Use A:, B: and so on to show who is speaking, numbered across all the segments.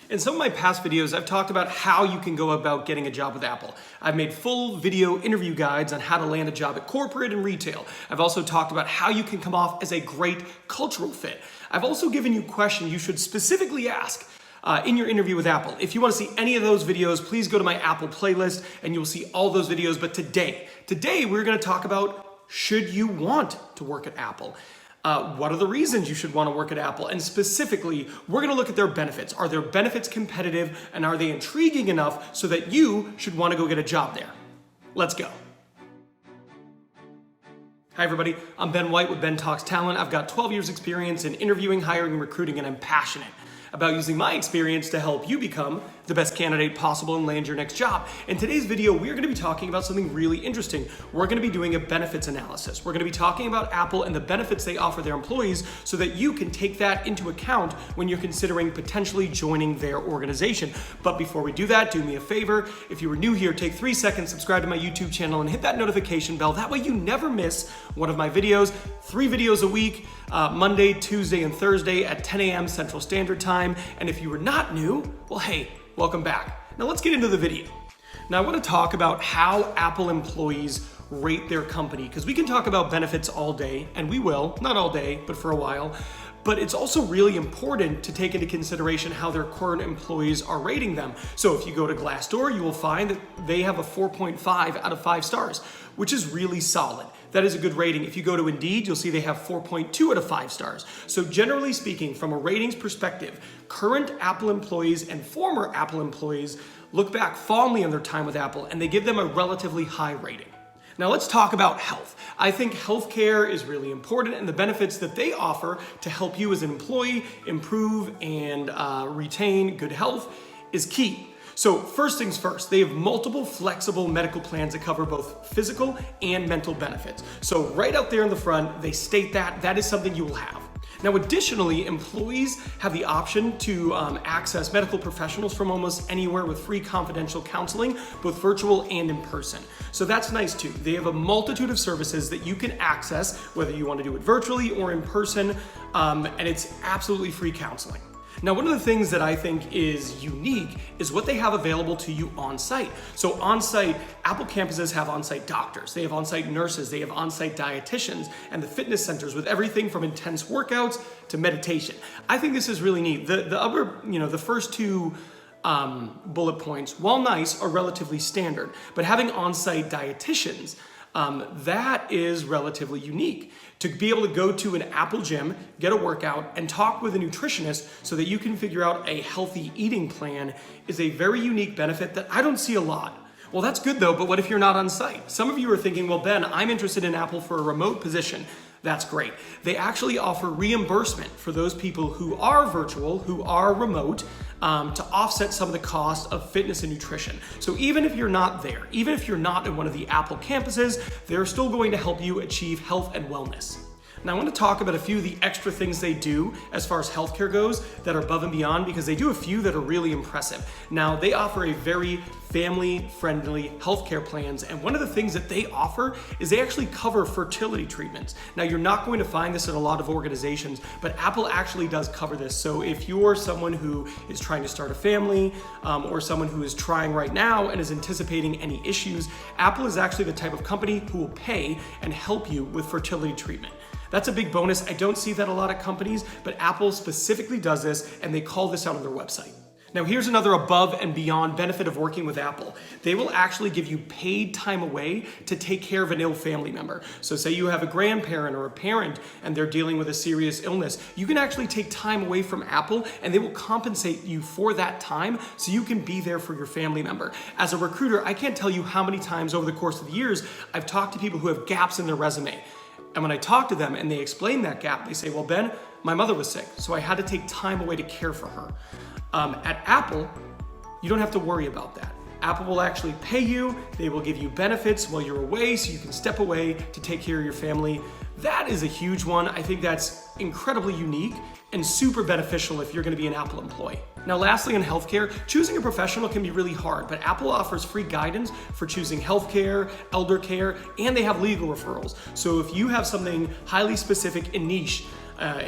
A: In some of my past videos, I've talked about how you can go about getting a job with Apple. I've made full video interview guides on how to land a job at corporate and retail. I've also talked about how you can come off as a great cultural fit. I've also given you questions you should specifically ask in your interview with Apple. If you want to see any of those videos, please go to my Apple playlist and you'll see all those videos. But today we're going to talk about, should you want to work at Apple? What are the reasons you should want to work at Apple? And specifically, we're going to look at their benefits. Are their benefits competitive and are they intriguing enough so that you should want to go get a job there? Let's go. Hi everybody, I'm Ben White with Ben Talks Talent. I've got 12 years experience in interviewing, hiring, and recruiting, and I'm passionate about using my experience to help you become the best candidate possible and land your next job. In today's video, we're going to be talking about something really interesting. We're going to be doing a benefits analysis. We're going to be talking about Apple and the benefits they offer their employees so that you can take that into account when you're considering potentially joining their organization. But before we do that, do me a favor. If you were new here, take 3 seconds, subscribe to my YouTube channel, and hit that notification bell. That way you never miss one of my videos. 3 videos a week, Monday, Tuesday, and Thursday at 10 a.m. Central Standard Time. And if you were not new, well, hey, welcome back. Now let's get into the video. Now I want to talk about how Apple employees rate their company, because we can talk about benefits all day, and we will, not all day, but for a while. But it's also really important to take into consideration how their current employees are rating them. So if you go to Glassdoor, you will find that they have a 4.5 out of 5 stars, which is really solid. That is a good rating. If you go to Indeed, you'll see they have 4.2 out of 5 stars. So generally speaking, from a ratings perspective, current Apple employees and former Apple employees look back fondly on their time with Apple, and they give them a relatively high rating. Now let's talk about health. I think healthcare is really important, and the benefits that they offer to help you as an employee improve and retain good health is key. So first things first, they have multiple flexible medical plans that cover both physical and mental benefits. So right out there in the front, they state that that is something you will have. Now, additionally, employees have the option to access medical professionals from almost anywhere with free confidential counseling, both virtual and in person. So that's nice too. They have a multitude of services that you can access, whether you want to do it virtually or in person, and it's absolutely free counseling. Now, one of the things that I think is unique is what they have available to you on site. So on site, Apple campuses have on-site doctors, they have on-site nurses, they have on-site dietitians, and the fitness centers with everything from intense workouts to meditation. I think this is really neat. The first 2 bullet points, while nice, are relatively standard, but having on-site dietitians, that is relatively unique. To be able to go to an Apple gym, get a workout, and talk with a nutritionist so that you can figure out a healthy eating plan is a very unique benefit that I don't see a lot. Well, that's good though, but what if you're not on site? Some of you are thinking, well, Ben, I'm interested in Apple for a remote position. That's great. They actually offer reimbursement for those people who are virtual, who are remote, to offset some of the cost of fitness and nutrition. So even if you're not there, even if you're not in one of the Apple campuses, they're still going to help you achieve health and wellness. Now I want to talk about a few of the extra things they do as far as healthcare goes that are above and beyond, because they do a few that are really impressive. Now they offer a very family-friendly healthcare plans, and one of the things that they offer is they actually cover fertility treatments. Now you're not going to find this in a lot of organizations, but Apple actually does cover this. So if you're someone who is trying to start a family or someone who is trying right now and is anticipating any issues, Apple is actually the type of company who will pay and help you with fertility treatment. That's a big bonus. I don't see that a lot of companies, but Apple specifically does this, and they call this out on their website. Now here's another above and beyond benefit of working with Apple. They will actually give you paid time away to take care of an ill family member. So say you have a grandparent or a parent and they're dealing with a serious illness, you can actually take time away from Apple and they will compensate you for that time so you can be there for your family member. As a recruiter, I can't tell you how many times over the course of the years I've talked to people who have gaps in their resume. And when I talk to them and they explain that gap, they say, well, Ben, my mother was sick, so I had to take time away to care for her. At Apple, you don't have to worry about that. Apple will actually pay you, they will give you benefits while you're away so you can step away to take care of your family. That is a huge one. I think that's incredibly unique and super beneficial if you're going to be an Apple employee. Now, lastly, in healthcare, choosing a professional can be really hard, but Apple offers free guidance for choosing healthcare, elder care, and they have legal referrals. So if you have something highly specific and niche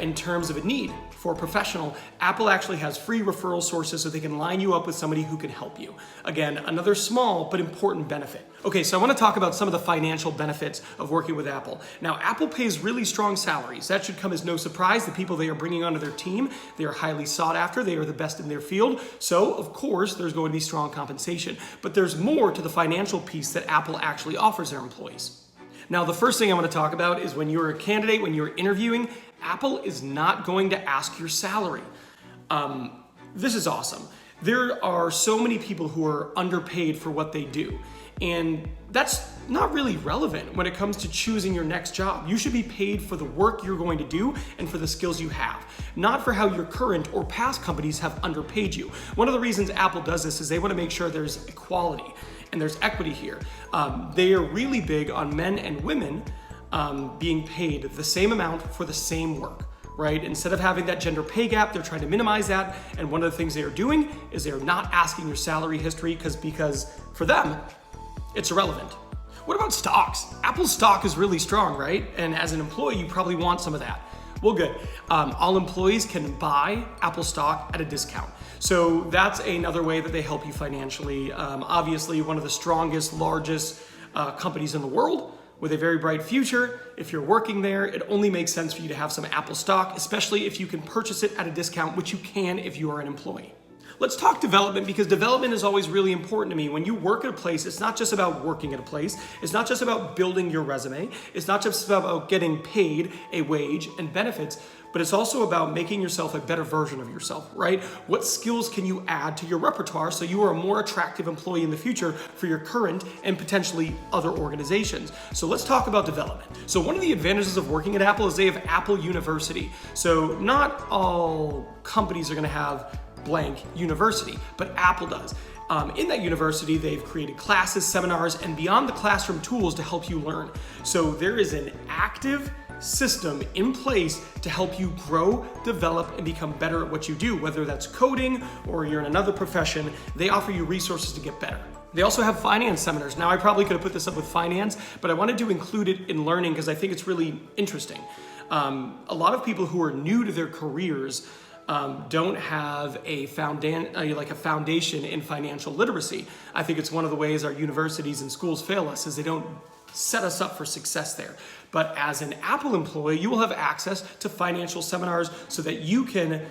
A: in terms of a need, for a professional, Apple actually has free referral sources so they can line you up with somebody who can help you. Again, another small but important benefit. Okay, so I want to talk about some of the financial benefits of working with Apple. Now, Apple pays really strong salaries. That should come as no surprise. The people they are bringing onto their team, they are highly sought after. They are the best in their field. So, of course, there's going to be strong compensation. But there's more to the financial piece that Apple actually offers their employees. Now, the first thing I want to talk about is when you're a candidate, when you're interviewing, Apple is not going to ask your salary. This is awesome. There are so many people who are underpaid for what they do. And that's not really relevant when it comes to choosing your next job. You should be paid for the work you're going to do and for the skills you have, not for how your current or past companies have underpaid you. One of the reasons Apple does this is they want to make sure there's equality and there's equity here. They are really big on men and women being paid the same amount for the same work, right? Instead of having that gender pay gap, they're trying to minimize that. And one of the things they are doing is they are not asking your salary history because for them, it's irrelevant. What about stocks? Apple's stock is really strong, right? And as an employee, you probably want some of that. Well, good. All employees can buy Apple stock at a discount. So that's another way that they help you financially. Obviously, one of the strongest, largest companies in the world with a very bright future. If you're working there, it only makes sense for you to have some Apple stock, especially if you can purchase it at a discount, which you can if you are an employee. Let's talk development, because development is always really important to me. When you work at a place, it's not just about working at a place. It's not just about building your resume. It's not just about getting paid a wage and benefits, but it's also about making yourself a better version of yourself, right? What skills can you add to your repertoire so you are a more attractive employee in the future for your current and potentially other organizations? So let's talk about development. So one of the advantages of working at Apple is they have Apple University. So not all companies are going to have blank university, but Apple does. In that university, they've created classes, seminars, and beyond the classroom tools to help you learn. So there is an active system in place to help you grow, develop, and become better at what you do, whether that's coding or you're in another profession. They offer you resources to get better. They also have finance seminars. Now, I probably could have put this up with finance, but I wanted to include it in learning because I think it's really interesting. A lot of people who are new to their careers don't have a foundation in financial literacy. I think it's one of the ways our universities and schools fail us, is they don't set us up for success there. But as an Apple employee, you will have access to financial seminars so that you can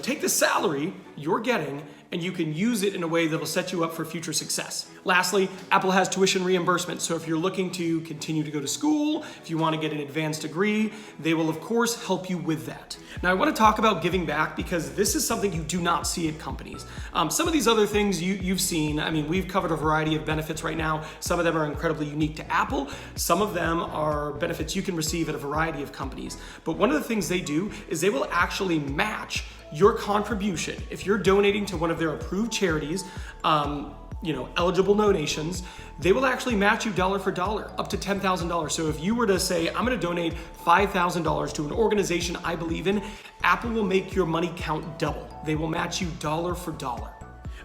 A: take the salary you're getting and you can use it in a way that will set you up for future success. Lastly, Apple has tuition reimbursement. So if you're looking to continue to go to school, if you want to get an advanced degree, they will of course help you with that. Now I want to talk about giving back because this is something you do not see at companies. Some of these other things you've seen, I mean, we've covered a variety of benefits right now. Some of them are incredibly unique to Apple. Some of them are benefits you can receive at a variety of companies. But one of the things they do is they will actually match your contribution. If you're donating to one of their approved charities, eligible donations, they will actually match you dollar for dollar, up to $10,000. So if you were to say, I'm gonna donate $5,000 to an organization I believe in, Apple will make your money count double. They will match you dollar for dollar.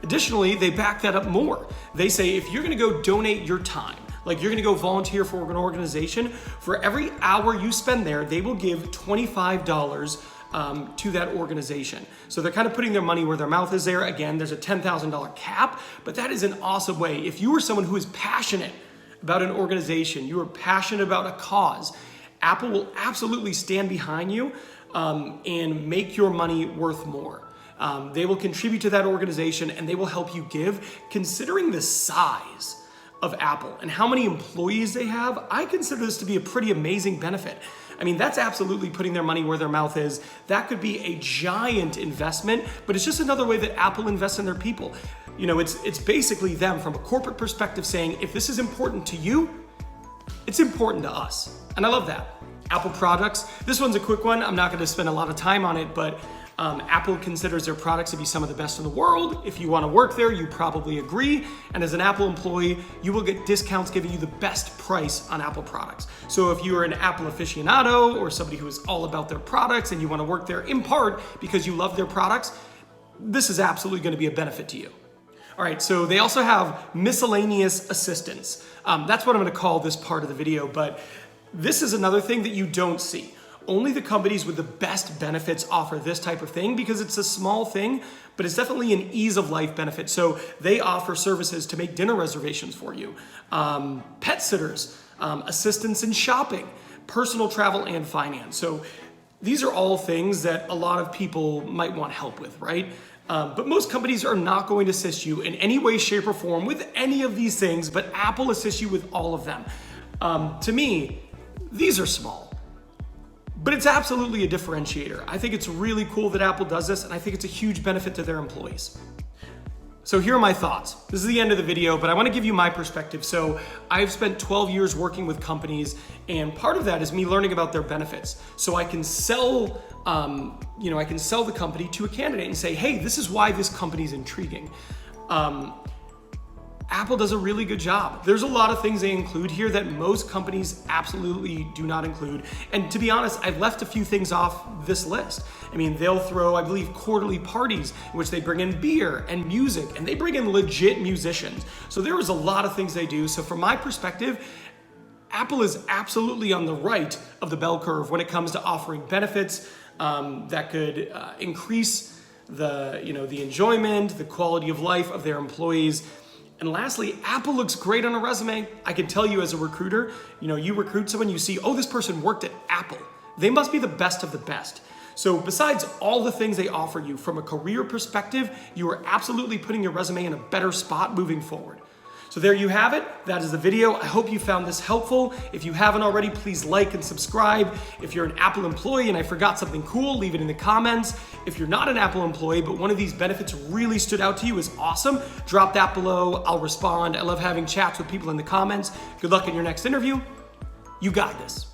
A: Additionally, they back that up more. They say, if you're gonna go donate your time, like you're gonna go volunteer for an organization, for every hour you spend there, they will give $25 to that organization. So they're kind of putting their money where their mouth is there. Again, there's a $10,000 cap, but that is an awesome way. If you are someone who is passionate about an organization, you are passionate about a cause, Apple will absolutely stand behind you and make your money worth more. They will contribute to that organization and they will help you give. Considering the size of Apple and how many employees they have, I consider this to be a pretty amazing benefit. I mean, that's absolutely putting their money where their mouth is. That could be a giant investment, but it's just another way that Apple invests in their people. It's basically them from a corporate perspective saying, if this is important to you, it's important to us. And I love that. Apple products. This one's a quick one. I'm not going to spend a lot of time on it, but Apple considers their products to be some of the best in the world. If you want to work there, you probably agree. And as an Apple employee, you will get discounts giving you the best price on Apple products. So if you are an Apple aficionado or somebody who is all about their products and you want to work there in part because you love their products, this is absolutely going to be a benefit to you. All right, so they also have Miscellaneous Assistance. That's what I'm going to call this part of the video, but this is another thing that you don't see. only the companies with the best benefits offer this type of thing because it's a small thing, but it's definitely an ease of life benefit. So they offer services to make dinner reservations for you, pet sitters, assistance in shopping, personal travel, and finance. So these are all things that a lot of people might want help with, right? But most companies are not going to assist you in any way, shape, or form with any of these things, but Apple assists you with all of them. To me, these are small, but it's absolutely a differentiator. I think it's really cool that Apple does this, and I think it's a huge benefit to their employees. So here are my thoughts. This is the end of the video, but I want to give you my perspective. So I've spent 12 years working with companies, and part of that is me learning about their benefits. So I can sell, I can sell the company to a candidate and say, hey, this is why this company is intriguing. Apple does a really good job. There's a lot of things they include here that most companies absolutely do not include. And to be honest, I've left a few things off this list. I mean, they'll throw, I believe, quarterly parties in which they bring in beer and music, and they bring in legit musicians. So there is a lot of things they do. So from my perspective, Apple is absolutely on the right of the bell curve when it comes to offering benefits that could increase the enjoyment, the quality of life of their employees. And lastly, Apple looks great on a resume. I can tell you as a recruiter, you recruit someone, you see, oh, this person worked at Apple. They must be the best of the best. So besides all the things they offer you from a career perspective, you are absolutely putting your resume in a better spot moving forward. So there you have it. That is the video. I hope you found this helpful. If you haven't already, please like and subscribe. If you're an Apple employee and I forgot something cool, leave it in the comments. If you're not an Apple employee, but one of these benefits really stood out to you, is awesome, drop that below. I'll respond. I love having chats with people in the comments. Good luck in your next interview. You got this.